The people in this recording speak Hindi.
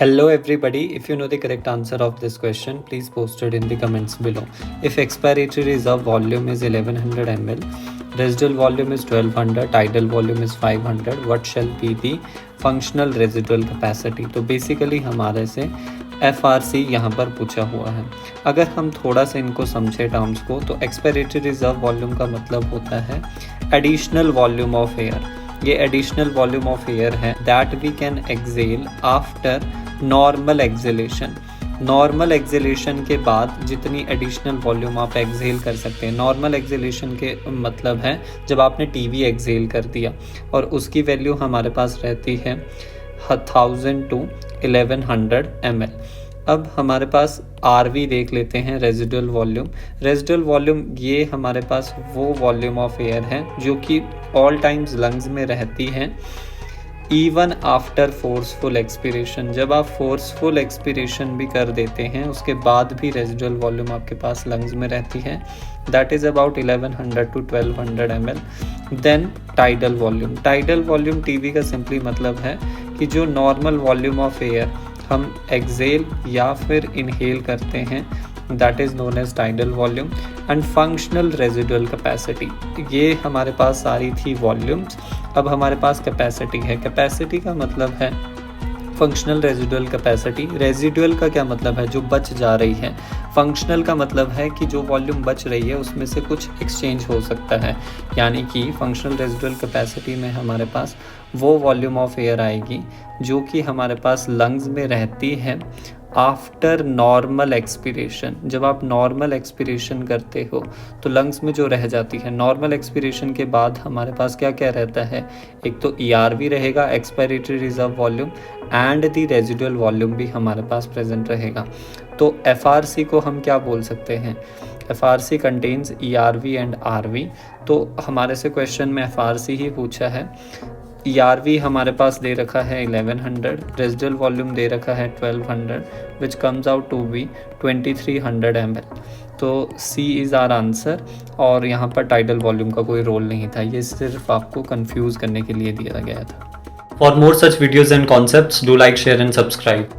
Hello everybody, if you know the correct answer of this question, please post it in the comments below. If expiratory reserve volume is 1100 ml, residual volume is 1200, tidal volume is 500, what shall be the functional residual capacity? तो बेसिकली हमारे से FRC यहाँ पर पूछा हुआ है। अगर हम थोड़ा सा इनको समझे टर्म्स को, तो एक्सपायरेटरी रिजर्व वॉल्यूम का मतलब होता है एडिशनल वॉल्यूम ऑफ एयर। ये एडिशनल वॉल्यूम ऑफ एयर है that we can exhale after normal exhalation. Normal exhalation के बाद जितनी एडिशनल वॉल्यूम आप एक्सेल कर सकते हैं। नॉर्मल एक्सेलेशन के मतलब है जब आपने टीवी एक्सेल कर दिया और उसकी वैल्यू हमारे पास रहती है 1000 to 1100 ml। अब हमारे पास RV देख लेते हैं, रेजिडुअल वॉल्यूम। रेजिडुअल वॉल्यूम ये हमारे पास वो वॉल्यूम ऑफ एयर है जो कि ऑल टाइम्स लंग्स में रहती है इवन आफ्टर फोर्सफुल एक्सपीरेशन। जब आप फोर्सफुल एक्सपीरेशन भी कर देते हैं उसके बाद भी रेजिडुअल वॉल्यूम आपके पास लंग्स में रहती है, that is about 1100 to 1200 ml। Then tidal volume. Tidal volume TV का सिंपली मतलब है कि जो नॉर्मल वॉल्यूम ऑफ एयर हम एक्सेल या फिर इनहेल करते हैं, that is known as tidal volume. And functional residual capacity, ये हमारे पास सारी थी वॉल्यूम्स। अब हमारे पास कैपेसिटी है। कैपेसिटी का मतलब है फंक्शनल रेजिडुअल कैपेसिटी। रेजिडुअल का क्या मतलब है? जो बच जा रही है। फंक्शनल का मतलब है कि जो वॉल्यूम बच रही है उसमें से कुछ एक्सचेंज हो सकता है, यानी कि फंक्शनल रेजिडुअल कैपेसिटी में हमारे पास वो वॉल्यूम ऑफ एयर आएगी जो कि हमारे पास लंग्स में रहती है आफ्टर नॉर्मल एक्सपीरेशन। जब आप नॉर्मल एक्सपीरेशन करते हो तो लंग्स में जो रह जाती है, नॉर्मल एक्सपीरेशन के बाद हमारे पास क्या क्या रहता है? एक तो ERV रहेगा, expiratory reserve volume, and the residual volume भी हमारे पास प्रेजेंट रहेगा। तो FRC को हम क्या बोल सकते हैं? FRC contains ERV and RV। तो हमारे से क्वेश्चन में FRC ही पूछा है। ERV हमारे पास दे रखा है 1100, रेजिडुअल वॉल्यूम दे रखा है 1200, which comes out to be 2300 ml। तो C इज़ आर आंसर। और यहाँ पर टाइडल वॉल्यूम का कोई रोल नहीं था, ये सिर्फ आपको कंफ्यूज करने के लिए दिया गया था। For more such videos and concepts do like, share and subscribe.